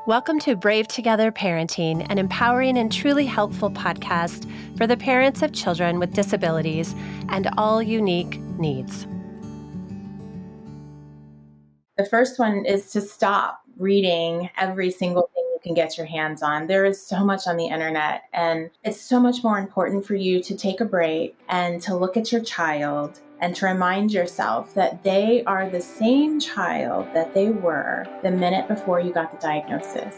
Welcome to Brave Together Parenting, an empowering and truly helpful podcast for the parents of children with disabilities and all unique needs. The first one is to stop reading every single thing you can get your hands on. There is so much on the internet, and it's so much more important for you to take a break and to look at your child and to remind yourself that they are the same child that they were the minute before you got the diagnosis.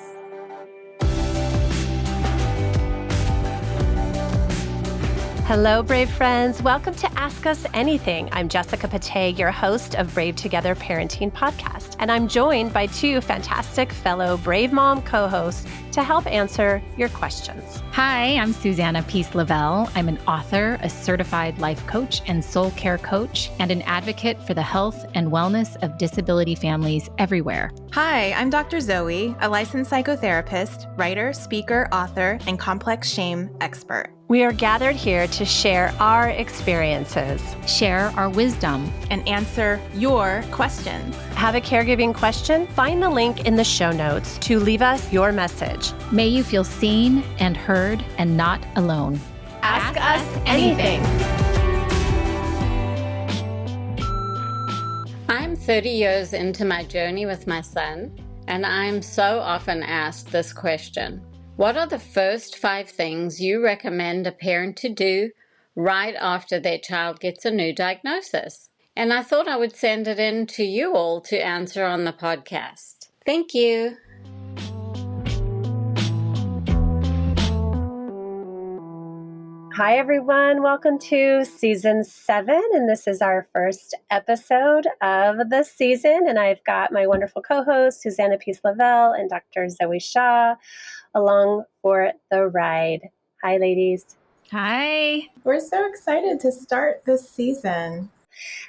Hello, Brave friends. Welcome to Ask Us Anything. I'm Jessica Pate, your host of Brave Together Parenting Podcast, and I'm joined by two fantastic fellow Brave Mom co-hosts to help answer your questions. Hi, I'm Susanna Peace Lavelle. I'm an author, a certified life coach and soul care coach, and an advocate for the health and wellness of disability families everywhere. Hi, I'm Dr. Zoe, a licensed psychotherapist, writer, speaker, author, and complex shame expert. We are gathered here to share our experiences, share our wisdom, and answer your questions. Have a caregiving question? Find the link in the show notes to leave us your message. May you feel seen and heard and not alone. Ask us anything. I'm 30 years into my journey with my son, and I'm so often asked this question. What are the first 5 things you recommend a parent to do right after their child gets a new diagnosis? And I thought I would send it in to you all to answer on the podcast. Thank you. Hi, everyone. Welcome to season 7, and this is our first episode of the season. And I've got my wonderful co-hosts, Susanna Peace Lavelle and Dr. Zoe Shaw, along for the ride. Hi, ladies. Hi. We're so excited to start this season.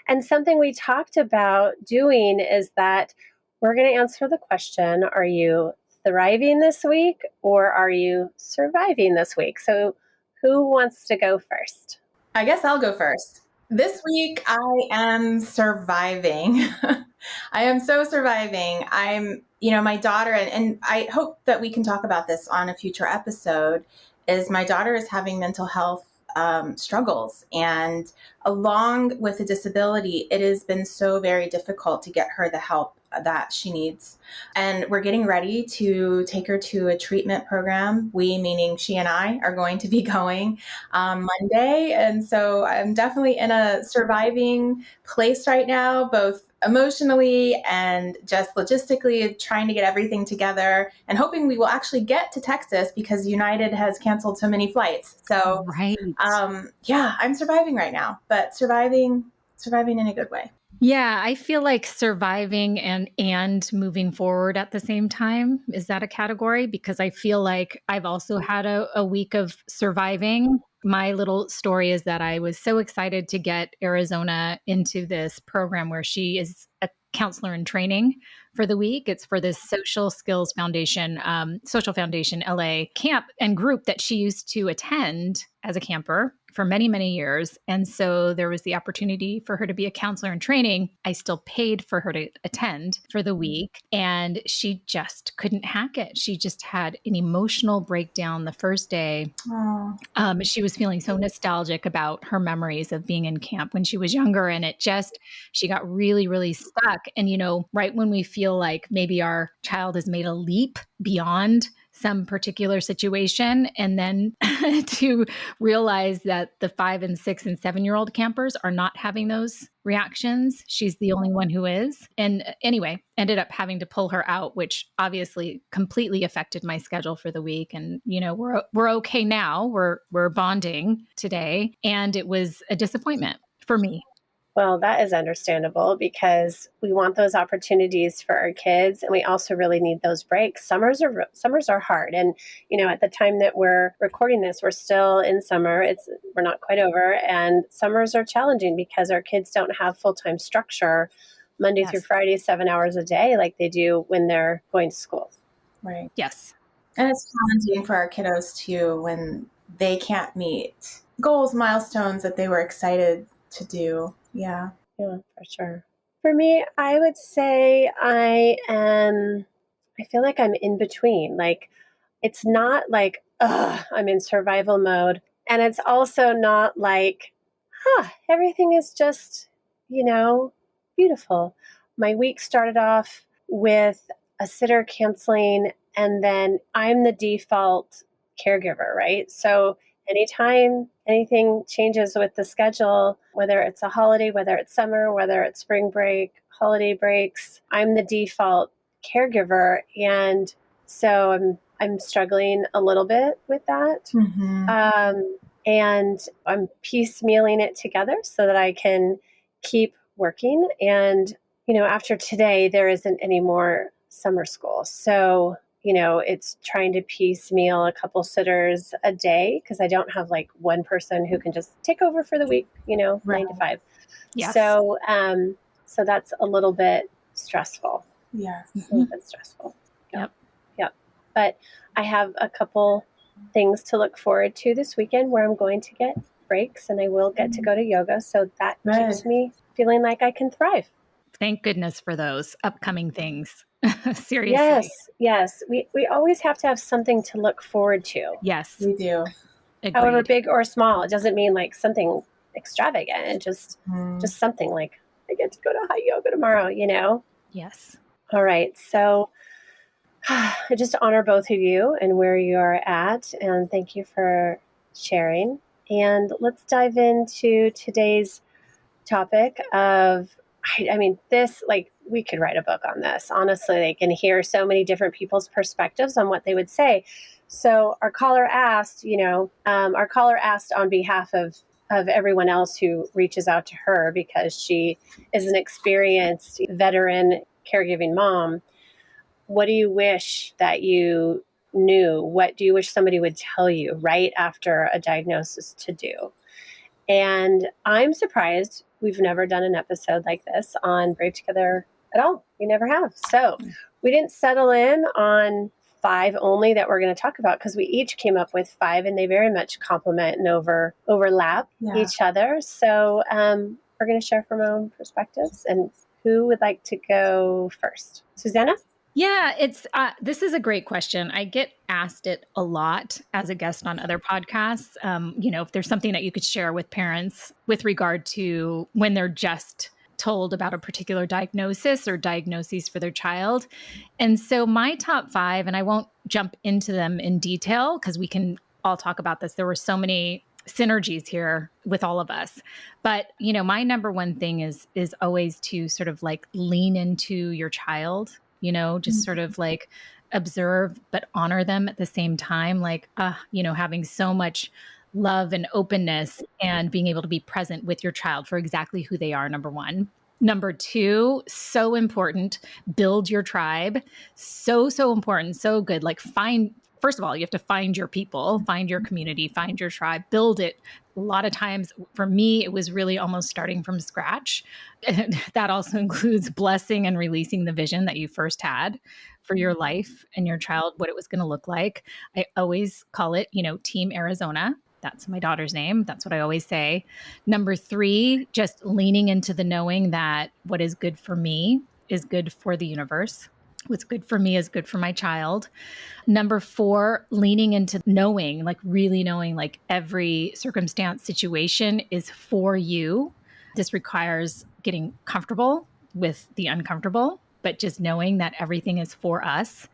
And something we talked about doing is that we're going to answer the question, are you thriving this week or are you surviving this week? So who wants to go first? I guess I'll go first. This week, I am surviving. I am so surviving. My daughter, and I hope that we can talk about this on a future episode, is my daughter is having mental health struggles. And along with a disability, it has been so very difficult to get her the help that she needs. And we're getting ready to take her to a treatment program. We, meaning she and I, are going to be going Monday. And so I'm definitely in a surviving place right now, both emotionally and just logistically, trying to get everything together and hoping we will actually get to Texas because United has canceled so many flights. So, right. I'm surviving right now, but surviving in a good way. Yeah, I feel like surviving and moving forward at the same time. Is that a category? Because I feel like I've also had a week of surviving. My little story is that I was so excited to get Arizona into this program where she is a counselor in training for the week. It's for this Social Skills Foundation, Social Foundation LA camp and group that she used to attend as a camper for many, many years. And so there was the opportunity for her to be a counselor in training. I still paid for her to attend for the week, and she just couldn't hack it. She just had an emotional breakdown the first day. She was feeling so nostalgic about her memories of being in camp when she was younger. And she got really, really stuck. And, right when we feel like maybe our child has made a leap beyond some particular situation, and then to realize that the 5 and 6 and 7-year-old campers are not having those reactions. She's the only one who is. And anyway, ended up having to pull her out, which obviously completely affected my schedule for the week. And, we're okay now. We're bonding today. And it was a disappointment for me. Well, that is understandable because we want those opportunities for our kids, and we also really need those breaks. Summers are hard, and at the time that we're recording this, we're still in summer. We're not quite over, and summers are challenging because our kids don't have full-time structure Monday through Friday, 7 hours a day, like they do when they're going to school. Right. Yes. And it's challenging for our kiddos too when they can't meet goals, milestones that they were excited to do. Yeah, for sure. For me, I would say I am I feel like I'm in between. Like, it's not like, ugh, I'm in survival mode. And it's also not like, everything is just, beautiful. My week started off with a sitter canceling, and then I'm the default caregiver, right? So anytime anything changes with the schedule, whether it's a holiday, whether it's summer, whether it's spring break, holiday breaks, I'm the default caregiver. And so I'm struggling a little bit with that. And I'm piecemealing it together so that I can keep working. And, after today, there isn't any more summer school. So, it's trying to piecemeal a couple sitters a day because I don't have like one person who can just take over for the week, 9 to 5. Yes. So that's a little bit stressful. Yeah. A little bit stressful. Yep. But I have a couple things to look forward to this weekend where I'm going to get breaks and I will get to go to yoga. So that keeps me feeling like I can thrive. Thank goodness for those upcoming things. Seriously. Yes. We always have to have something to look forward to. Yes. We do. Agreed. However big or small. It doesn't mean like something extravagant. Just something like I get to go to hot yoga tomorrow, Yes. All right. So I just honor both of you and where you are at. And thank you for sharing. And let's dive into today's topic of, this, like, we could write a book on this. Honestly, they can hear so many different people's perspectives on what they would say. So our caller asked, on behalf of everyone else who reaches out to her because she is an experienced veteran caregiving mom. What do you wish that you knew? What do you wish somebody would tell you right after a diagnosis to do? And I'm surprised we've never done an episode like this on Brave Together at all. We never have. So we didn't settle in on 5 only that we're going to talk about because we each came up with 5 and they very much complement and overlap each other. So we're going to share from our own perspectives. And who would like to go first? Susanna? Yeah, this is a great question. I get asked it a lot as a guest on other podcasts. If there's something that you could share with parents with regard to when they're just told about a particular diagnosis or diagnoses for their child. And so my top 5, and I won't jump into them in detail because we can all talk about this. There were so many synergies here with all of us. But, my number one thing is always to sort of like lean into your child. Just sort of like observe, but honor them at the same time. Like, having so much love and openness and being able to be present with your child for exactly who they are, number 1. Number 2, so important, build your tribe. So important, so good. Like first of all, you have to find your people, find your community, find your tribe, build it. A lot of times for me, it was really almost starting from scratch. And that also includes blessing and releasing the vision that you first had for your life and your child, what it was going to look like. I always call it, Team Arizona. That's my daughter's name. That's what I always say. Number 3, just leaning into the knowing that what is good for me is good for the universe. What's good for me is good for my child. Number 4, leaning into knowing, like really knowing, like every circumstance, situation is for you. This requires getting comfortable with the uncomfortable, but just knowing that everything is for us.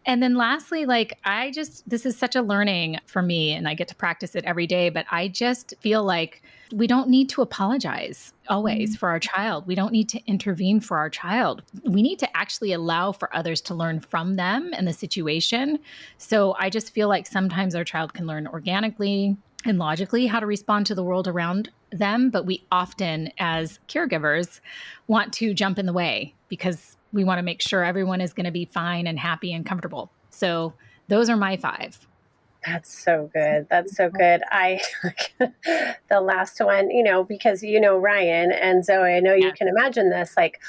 And then lastly, this is such a learning for me and I get to practice it every day, but I just feel like we don't need to apologize always for our child. We don't need to intervene for our child. We need to actually allow for others to learn from them and the situation. So I just feel like sometimes our child can learn organically and logically how to respond to the world around them. But we often, as caregivers, want to jump in the way because we want to make sure everyone is going to be fine and happy and comfortable. So those are my 5. That's so good. That's so good. The last one, because Ryan and Zoe, I know you can imagine this, like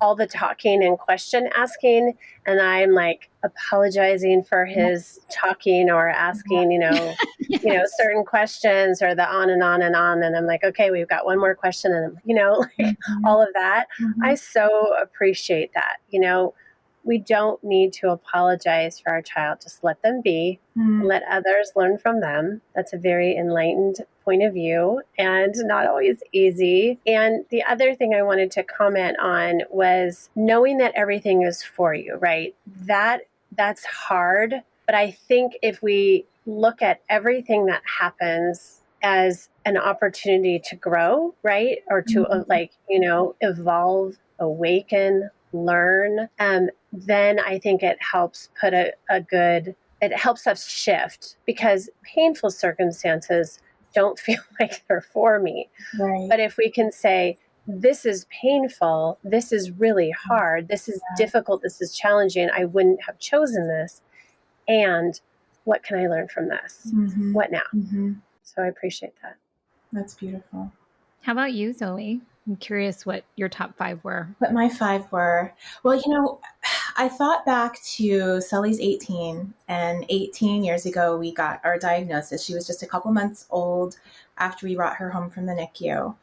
all the talking and question asking, and I'm like apologizing for his talking or asking, certain questions or the on and on and on. And I'm like, okay, we've got one more question, and all of that. I so appreciate that. we don't need to apologize for our child. Just let them be, Mm. let others learn from them. That's a very enlightened point of view and not always easy. And the other thing I wanted to comment on was knowing that everything is for you, right? That's hard. But I think if we look at everything that happens as an opportunity to grow, right? Or to evolve, awaken, learn, then I think it helps put it helps us shift, because painful circumstances don't feel like they're for me. Right. But if we can say, this is painful, this is really hard, this is difficult, this is challenging, I wouldn't have chosen this. And what can I learn from this? Mm-hmm. What now? Mm-hmm. So I appreciate that. That's beautiful. How about you, Zoe? I'm curious what your top 5 were. What my 5 were. Well, I thought back to Sully's 18, and 18 years ago, we got our diagnosis. She was just a couple months old after we brought her home from the NICU.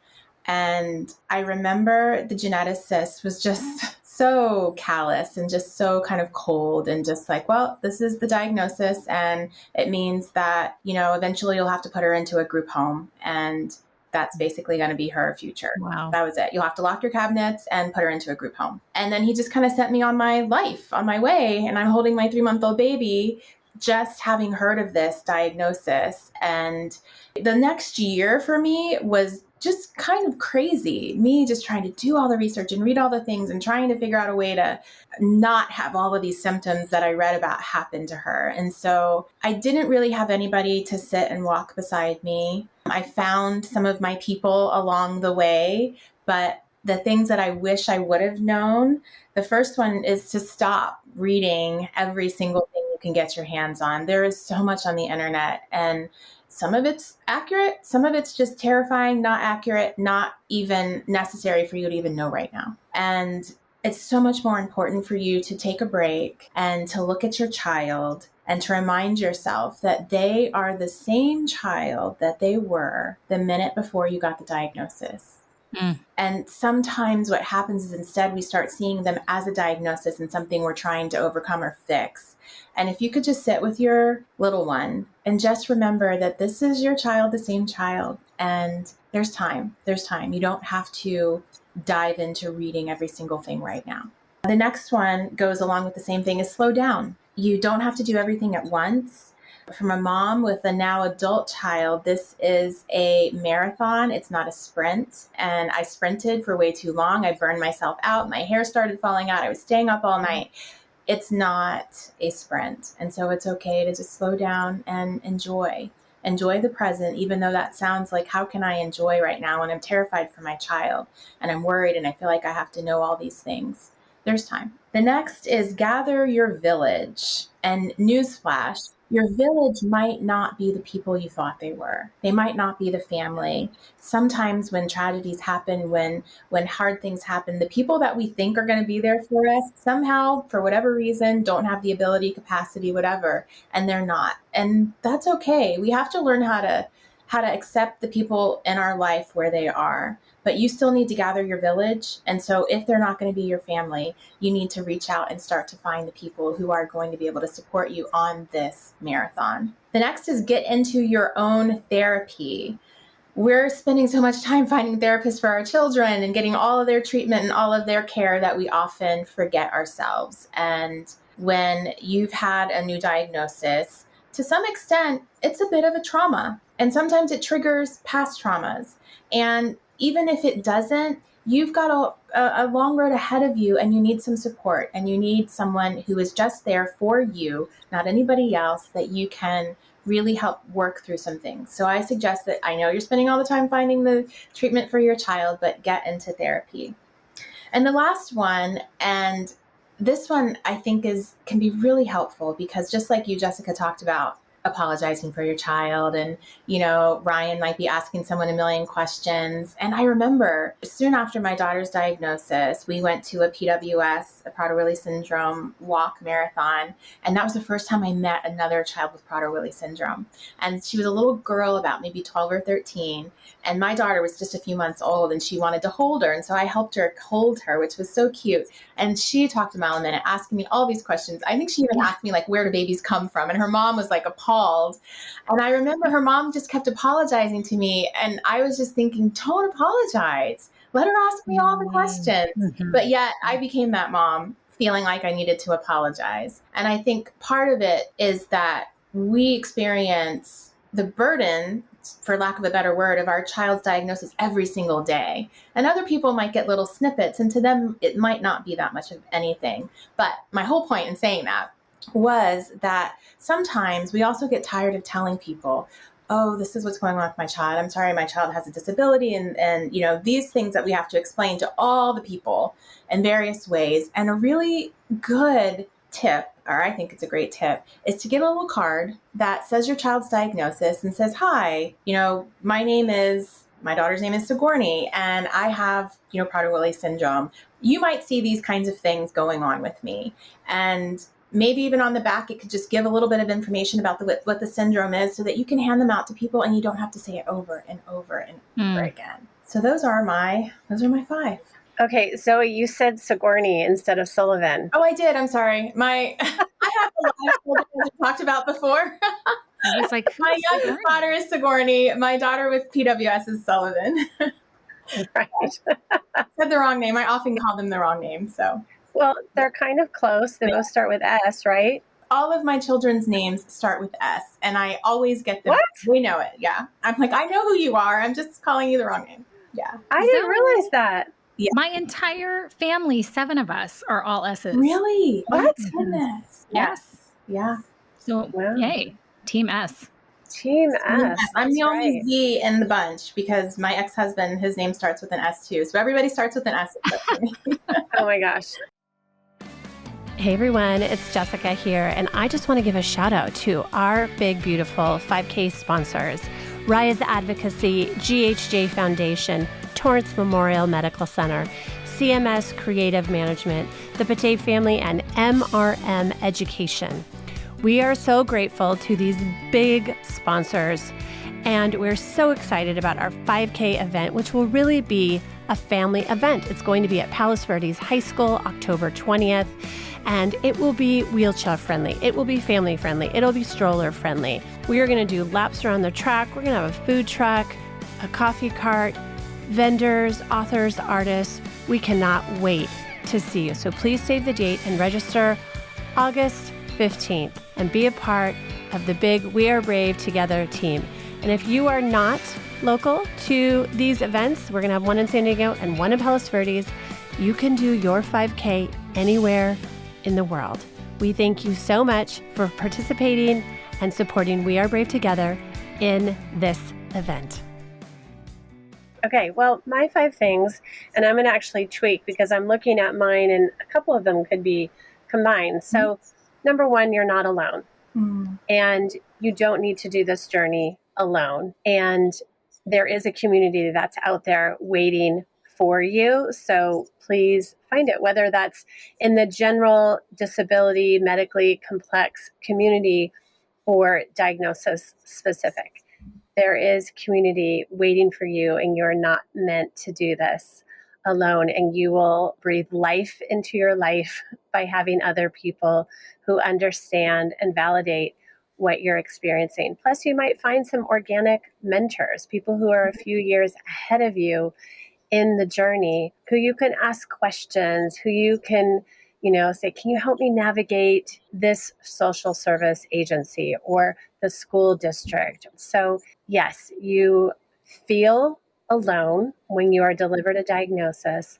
And I remember the geneticist was just so callous and just so kind of cold and just like, well, this is the diagnosis, and it means that, eventually you'll have to put her into a group home, and that's basically going to be her future. Wow. That was it. You'll have to lock your cabinets and put her into a group home. And then he just kind of sent me on my life, on my way. And I'm holding my 3-month-old baby, just having heard of this diagnosis. And the next year for me was just kind of crazy. Me just trying to do all the research and read all the things and trying to figure out a way to not have all of these symptoms that I read about happen to her. And so I didn't really have anybody to sit and walk beside me. I found some of my people along the way, but the things that I wish I would have known, the first one is to stop reading every single thing you can get your hands on. There is so much on the internet, and some of it's accurate, some of it's just terrifying, not accurate, not even necessary for you to even know right now. And it's so much more important for you to take a break and to look at your child and to remind yourself that they are the same child that they were the minute before you got the diagnosis. And sometimes what happens is instead we start seeing them as a diagnosis and something we're trying to overcome or fix. And if you could just sit with your little one and just remember that this is your child, the same child, and there's time. You don't have to dive into reading every single thing right now. The next one goes along with the same thing, is slow down. You don't have to do everything at once. From a mom with a now adult child, this is a marathon. It's not a sprint. And I sprinted for way too long. I burned myself out. My hair started falling out. I was staying up all night. It's not a sprint. And so it's okay to just slow down and enjoy the present, even though that sounds like, how can I enjoy right now when I'm terrified for my child and I'm worried and I feel like I have to know all these things. There's time. The next is gather your village. And newsflash, your village might not be the people you thought they were. They might not be the family. Sometimes when tragedies happen, when hard things happen, the people that we think are going to be there for us somehow, for whatever reason, don't have the ability, capacity, whatever, and they're not. And that's okay. We have to learn how to accept the people in our life where they are. But you still need to gather your village. And so if they're not going to be your family, you need to reach out and start to find the people who are going to be able to support you on this marathon. The next is get into your own therapy. We're spending so much time finding therapists for our children and getting all of their treatment and all of their care that we often forget ourselves. And when you've had a new diagnosis, to some extent, it's a bit of a trauma. And sometimes it triggers past traumas. And even if it doesn't, you've got a long road ahead of you, and you need some support, and you need someone who is just there for you, not anybody else, that you can really help work through some things. So I suggest that, I know you're spending all the time finding the treatment for your child, but get into therapy. And the last one, and this one I think can be really helpful, because just like you, Jessica, talked about apologizing for your child. And, Ryan might be asking someone a million questions. And I remember soon after my daughter's diagnosis, we went to a PWS, a Prader-Willi syndrome walk marathon. And that was the first time I met another child with Prader-Willi syndrome. And she was a little girl about maybe 12 or 13. And my daughter was just a few months old and she wanted to hold her. And so I helped her hold her, which was so cute. And she talked a mile a minute, asking me all these questions. I think she even asked me, like, where do babies come from? And her mom was like appalled. And I remember her mom just kept apologizing to me. And I was just thinking, don't apologize. Let her ask me all the questions. Mm-hmm. But yet I became that mom feeling like I needed to apologize. And I think part of it is that we experience the burden, for lack of a better word, of our child's diagnosis every single day. And other people might get little snippets, and to them, it might not be that much of anything. But my whole point in saying that was that sometimes we also get tired of telling people, oh, this is what's going on with my child. I'm sorry, my child has a disability. And these things that we have to explain to all the people in various ways. And a really good tip, or I think it's a great tip, is to get a little card that says your child's diagnosis and says, hi, my daughter's name is Sigourney, and I have, Prader-Willi syndrome. You might see these kinds of things going on with me. And maybe even on the back, it could just give a little bit of information about what the syndrome is so that you can hand them out to people and you don't have to say it over and over and over again. So those are my 5. Okay, Zoe, you said Sigourney instead of Sullivan. Oh, I did. I'm sorry. I have a lot of children as I talked about before. I was like, my youngest daughter is Sigourney. My daughter with PWS is Sullivan. Right. Said the wrong name. I often call them the wrong name. So, well, they're kind of close. They both start with S, right? All of my children's names start with S, and I always get them. What? We know it. Yeah. I'm like, I know who you are. I'm just calling you the wrong name. Yeah. I didn't realize that. Yeah. My entire family, 7 of us, are all S's. Really? What? Oh, goodness. Yes. Yeah. So, Yay. Team S. Team S. I'm the only Z in the bunch because my ex-husband, his name starts with an S too. So everybody starts with an S except for me. Oh my gosh. Hey everyone, it's Jessica here, and I just want to give a shout out to our big, beautiful 5K sponsors, Rise Advocacy, GHJ Foundation, Torrance Memorial Medical Center, CMS Creative Management, the Pate Family, and MRM Education. We are so grateful to these big sponsors, and we're so excited about our 5K event, which will really be a family event. It's going to be at Palos Verdes High School, October 20th, and it will be wheelchair friendly. It will be family friendly. It'll be stroller friendly. We are going to do laps around the track. We're going to have a food truck, a coffee cart, vendors, authors, artists. We cannot wait to see you. So please save the date and register August 15th and be a part of the big We Are Brave Together team. And if you are not local to these events, we're going to have one in San Diego and one in Palos Verdes. You can do your 5K anywhere in the world. We thank you so much for participating and supporting We Are Brave Together in this event. Okay, well, my 5 things, and I'm going to actually tweak because I'm looking at mine and a couple of them could be combined. So, number 1, you're not alone. And you don't need to do this journey alone. And there is a community that's out there waiting for you. So please find it, whether that's in the general disability, medically complex community or diagnosis specific. There is community waiting for you, and you're not meant to do this alone. And you will breathe life into your life by having other people who understand and validate what you're experiencing. Plus, you might find some organic mentors, people who are a few years ahead of you in the journey, who you can ask questions, who you can, say, can you help me navigate this social service agency or the school district? So yes, you feel alone when you are delivered a diagnosis,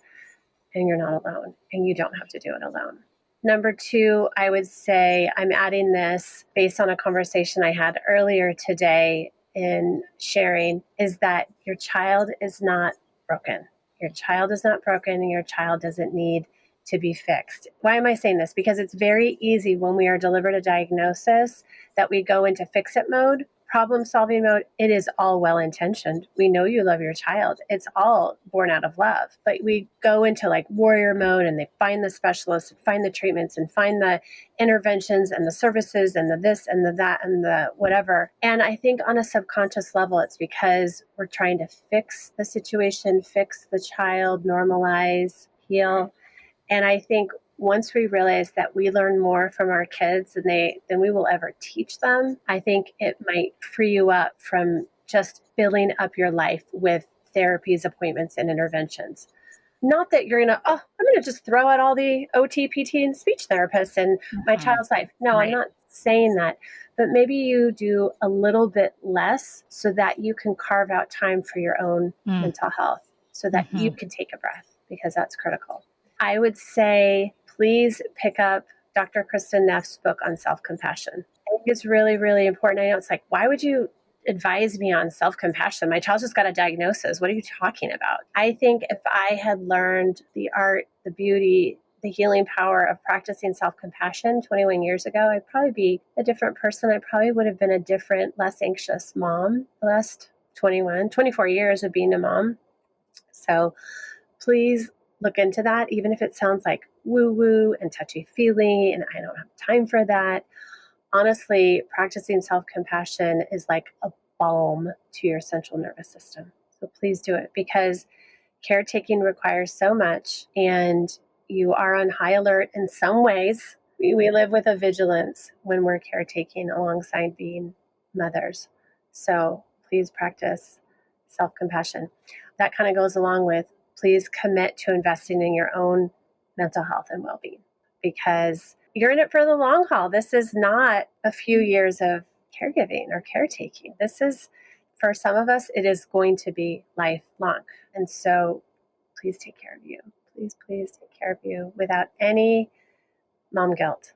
and you're not alone, and you don't have to do it alone. Number 2, I would say I'm adding this based on a conversation I had earlier today in sharing, is that your child is not broken. Your child is not broken, and your child doesn't need to be fixed. Why am I saying this? Because it's very easy when we are delivered a diagnosis that we go into fix-it mode, problem-solving mode. It is all well-intentioned. We know you love your child. It's all born out of love. But we go into like warrior mode, and they find the specialists, find the treatments, and find the interventions and the services and the this and the that and the whatever. And I think on a subconscious level, it's because we're trying to fix the situation, fix the child, normalize, heal. And I think once we realize that we learn more from our kids than we will ever teach them, I think it might free you up from just filling up your life with therapies, appointments, and interventions. Not that you're I'm going to just throw out all the OT, PT, and speech therapists in my child's life. No, Right. I'm not saying that. But maybe you do a little bit less so that you can carve out time for your own mental health, so that you can take a breath, because that's critical. I would say, please pick up Dr. Kristen Neff's book on self-compassion. I think it's really, really important. I know it's like, why would you advise me on self-compassion? My child just got a diagnosis. What are you talking about? I think if I had learned the art, the beauty, the healing power of practicing self-compassion 21 years ago, I'd probably be a different person. I probably would have been a different, less anxious mom the last 24 years of being a mom. So please look into that, even if it sounds like woo-woo and touchy-feely, and I don't have time for that. Honestly, practicing self-compassion is like a balm to your central nervous system. So please do it, because caretaking requires so much, and you are on high alert in some ways. We live with a vigilance when we're caretaking alongside being mothers. So please practice self-compassion. That kind of goes along with, please commit to investing in your own mental health and well-being, because you're in it for the long haul. This is not a few years of caregiving or caretaking. This is, for some of us, it is going to be lifelong. And so please take care of you. Please, please take care of you without any mom guilt.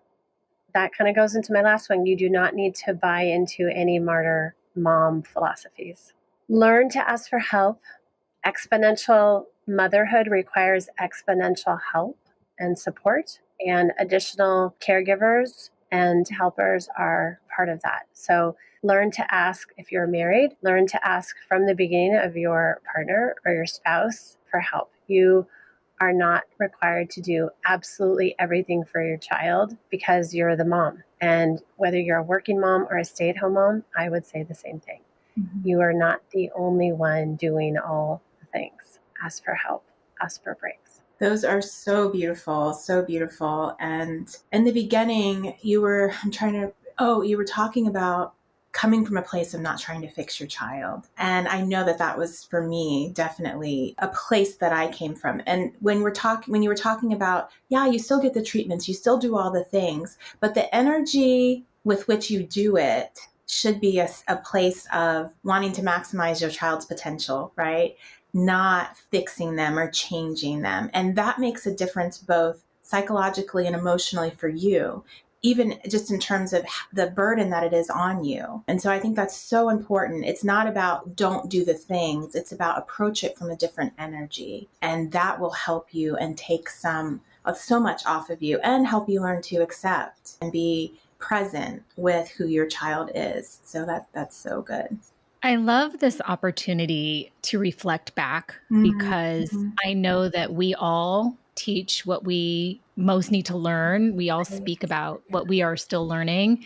That kind of goes into my last one. You do not need to buy into any martyr mom philosophies. Learn to ask for help. Exponential motherhood requires exponential help and support, and additional caregivers and helpers are part of that. So learn to ask if you're married, learn to ask from the beginning of your partner or your spouse for help. You are not required to do absolutely everything for your child because you're the mom. And whether you're a working mom or a stay-at-home mom, I would say the same thing. You are not the only one doing all the things. Ask for help, ask for breaks. Those are so beautiful, so beautiful. And in the beginning, you were talking about coming from a place of not trying to fix your child. And I know that was, for me, definitely a place that I came from. And when you were talking about, yeah, you still get the treatments, you still do all the things, but the energy with which you do it should be a place of wanting to maximize your child's potential, right? Not fixing them or changing them. And that makes a difference both psychologically and emotionally for you, even just in terms of the burden that it is on you. And so I think that's so important. It's not about don't do the things. It's about approach it from a different energy. And that will help you and take so much off of you and help you learn to accept and be present with who your child is. So that's so good. I love this opportunity to reflect back because I know that we all teach what we most need to learn. We all speak about what we are still learning.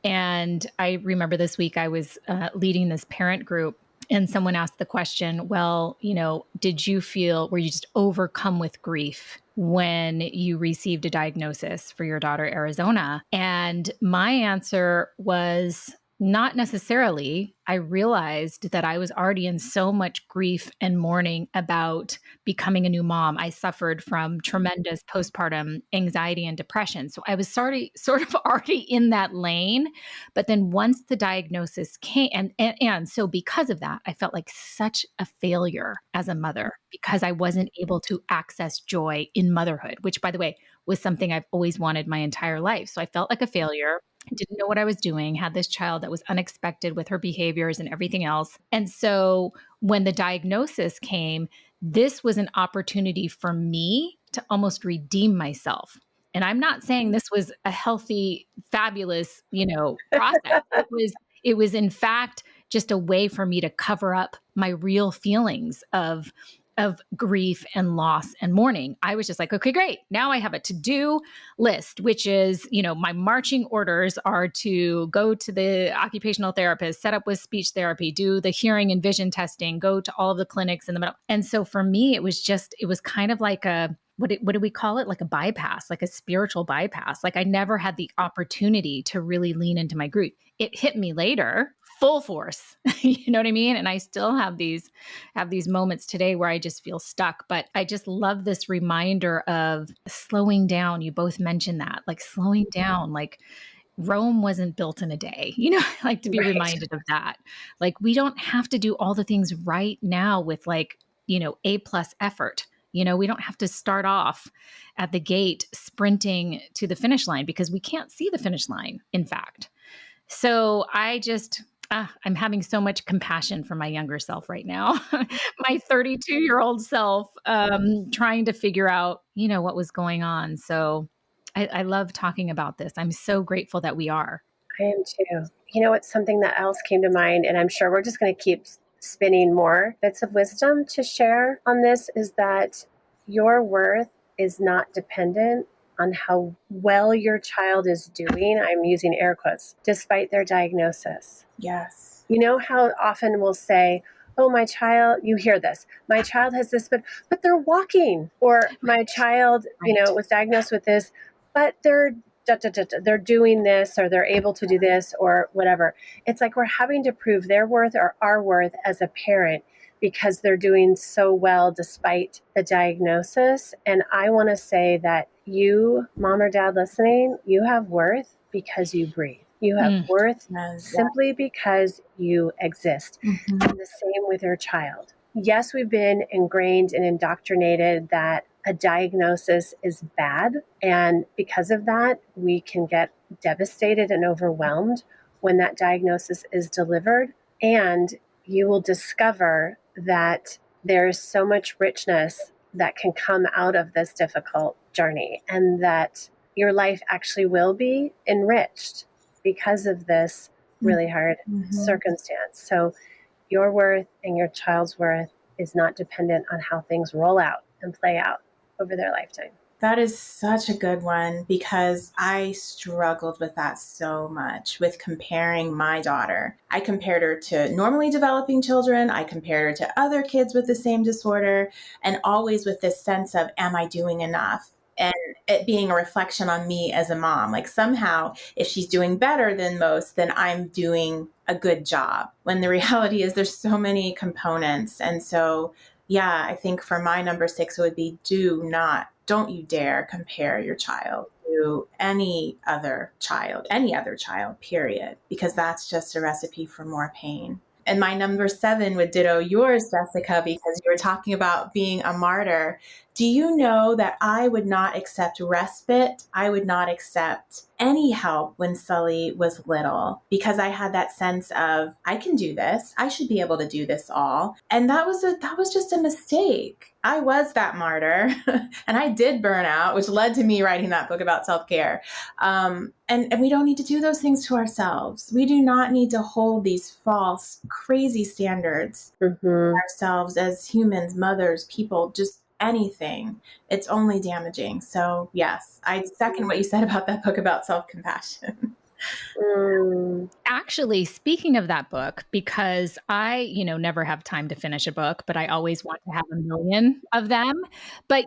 And I remember this week I was leading this parent group, and someone asked the question, well, were you just overcome with grief when you received a diagnosis for your daughter, Arizona? And my answer was, not necessarily. I realized that I was already in so much grief and mourning about becoming a new mom. I suffered from tremendous postpartum anxiety and depression. So I was sort of already in that lane. But then once the diagnosis came, and so because of that, I felt like such a failure as a mother because I wasn't able to access joy in motherhood, which, by the way, was something I've always wanted my entire life. So I felt like a failure. Didn't know what I was doing, had this child that was unexpected with her behaviors and everything else. And so when the diagnosis came, this was an opportunity for me to almost redeem myself. And I'm not saying this was a healthy, fabulous, process. It was in fact just a way for me to cover up my real feelings of grief and loss and mourning. I was just like, okay, great. Now I have a to-do list, which is, my marching orders are to go to the occupational therapist, set up with speech therapy, do the hearing and vision testing, go to all of the clinics in the middle. And so for me, it was kind of like what do we call it? Like a bypass, like a spiritual bypass. Like I never had the opportunity to really lean into my grief. It hit me later, full force. You know what I mean? And I still have these moments today where I just feel stuck. But I just love this reminder of slowing down. You both mentioned that, like slowing down, like Rome wasn't built in a day, I like to be reminded of that. Like we don't have to do all the things right now with A+ effort. We don't have to start off at the gate sprinting to the finish line because we can't see the finish line, in fact. So I'm having so much compassion for my younger self right now, my 32-year-old self, trying to figure out, what was going on. So I love talking about this. I'm so grateful that we are. I am too. It's something that else came to mind, and I'm sure we're just going to keep spinning more bits of wisdom to share on this, is that your worth is not dependent on how well your child is doing. I'm using air quotes, despite their diagnosis. Yes. How often we'll say, oh, my child, you hear this, my child has this, but they're walking, or my child, was diagnosed with this, but they're doing this, or they're able to do this, or whatever. It's like we're having to prove their worth or our worth as a parent because they're doing so well despite the diagnosis. And I want to say that you, mom or dad listening, you have worth because you breathe. You have worth simply because you exist. Mm-hmm. And the same with your child. Yes, we've been ingrained and indoctrinated that a diagnosis is bad. And because of that, we can get devastated and overwhelmed when that diagnosis is delivered. And you will discover that there's so much richness that can come out of this difficult journey, and that your life actually will be enriched because of this really hard circumstance. So your worth and your child's worth is not dependent on how things roll out and play out over their lifetime. That is such a good one, because I struggled with that so much, with comparing my daughter. I compared her to normally developing children. I compared her to other kids with the same disorder, and always with this sense of, am I doing enough? And it being a reflection on me as a mom. Like somehow, if she's doing better than most, then I'm doing a good job. When the reality is there's so many components. And so, yeah, I think for my number 6, it would be don't you dare compare your child to any other child, period, because that's just a recipe for more pain. And my number 7 would ditto yours, Jessica, because you were talking about being a martyr. Do you know that I would not accept respite? I would not accept any help when Sully was little, because I had that sense of, I can do this. I should be able to do this all. And that was just a mistake. I was that martyr and I did burn out, which led to me writing that book about self-care. And we don't need to do those things to ourselves. We do not need to hold these false, crazy standards for ourselves as humans, mothers, people, just anything. It's only damaging. So yes, I second what you said about that book about self-compassion. Actually, speaking of that book, because I, never have time to finish a book, but I always want to have a million of them. But,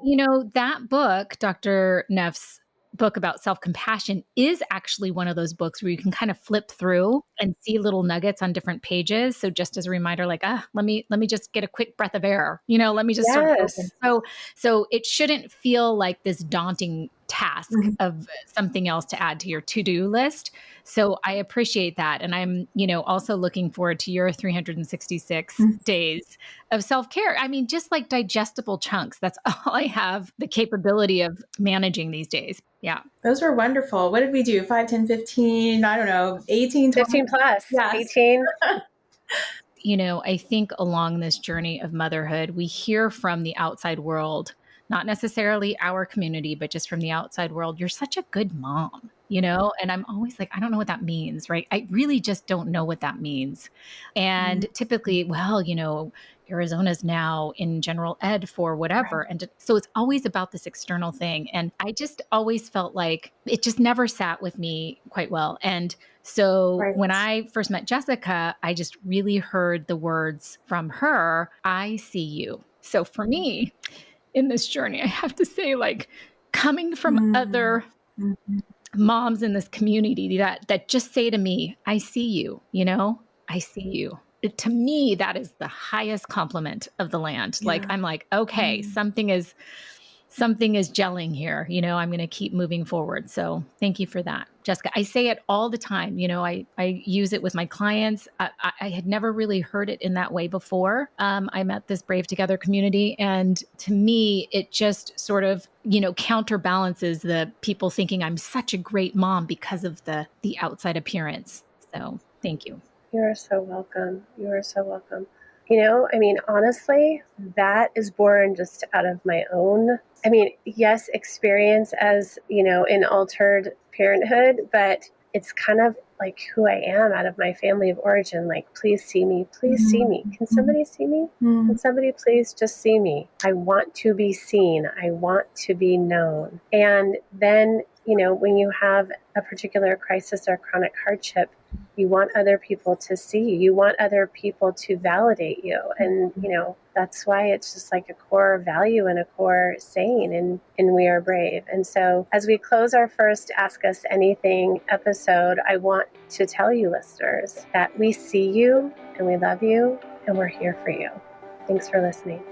that book, Dr. Neff's book about self-compassion, is actually one of those books where you can kind of flip through and see little nuggets on different pages. So just as a reminder, like, let me just get a quick breath of air, let me just sort of open. So it shouldn't feel like this daunting task of something else to add to your to-do list. So I appreciate that. And I'm, also looking forward to your 366 days of self-care. I mean, just like digestible chunks. That's all I have the capability of managing these days. Yeah. Those were wonderful. What did we do? 5, 10, 15, I don't know, 18, 20? 15 plus, yes. 18. I think along this journey of motherhood, we hear from the outside world, not necessarily our community, but just from the outside world, you're such a good mom, And I'm always like, I don't know what that means, right? I really just don't know what that means. And typically, well, Arizona's now in general ed for whatever. Right. And so it's always about this external thing. And I just always felt like it just never sat with me quite well. And so Right. when I first met Jessica, I just really heard the words from her, I see you. So for me in this journey, I have to say, like, coming from other moms in this community that just say to me, I see you, I see you. To me, that is the highest compliment of the land. Yeah. Like, I'm like, okay, something is gelling here. I'm going to keep moving forward. So thank you for that, Jessica. I say it all the time. I use it with my clients. I had never really heard it in that way before. I met this Brave Together community. And to me, it just sort of, counterbalances the people thinking I'm such a great mom because of the outside appearance. So thank you. You are so welcome. You are so welcome. Honestly, that is born just out of my own, yes, experience as, in altered parenthood, but it's kind of like who I am out of my family of origin. Like, please see me. Please see me. Can somebody see me? Can somebody please just see me? I want to be seen. I want to be known. And then, when you have a particular crisis or chronic hardship, you want other people to see you. You want other people to validate you. And, that's why it's just like a core value and a core saying in We Are Brave. And so as we close our first Ask Us Anything episode, I want to tell you, listeners, that we see you and we love you and we're here for you. Thanks for listening.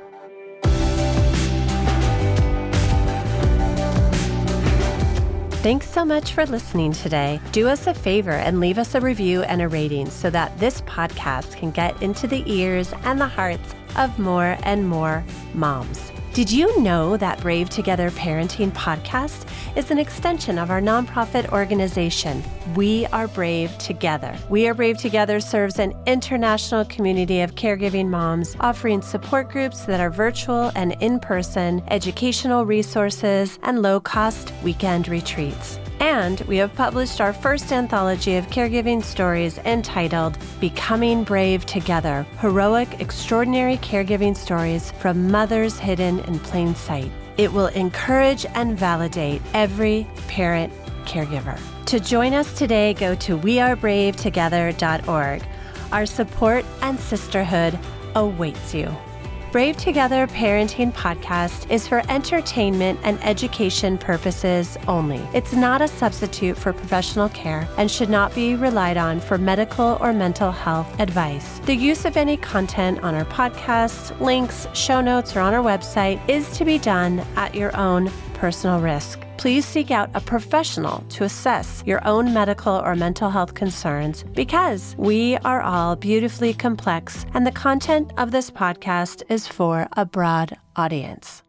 Thanks so much for listening today. Do us a favor and leave us a review and a rating so that this podcast can get into the ears and the hearts of more and more moms. Did you know that Brave Together Parenting Podcast is an extension of our nonprofit organization, We Are Brave Together? We Are Brave Together serves an international community of caregiving moms, offering support groups that are virtual and in-person, educational resources, and low-cost weekend retreats. And we have published our first anthology of caregiving stories entitled Becoming Brave Together, Heroic, Extraordinary Caregiving Stories from Mothers Hidden in Plain Sight. It will encourage and validate every parent caregiver. To join us today, go to wearebravetogether.org. Our support and sisterhood awaits you. Brave Together Parenting Podcast is for entertainment and education purposes only. It's not a substitute for professional care and should not be relied on for medical or mental health advice. The use of any content on our podcasts, links, show notes, or on our website is to be done at your own personal risk. Please seek out a professional to assess your own medical or mental health concerns because we are all beautifully complex and the content of this podcast is for a broad audience.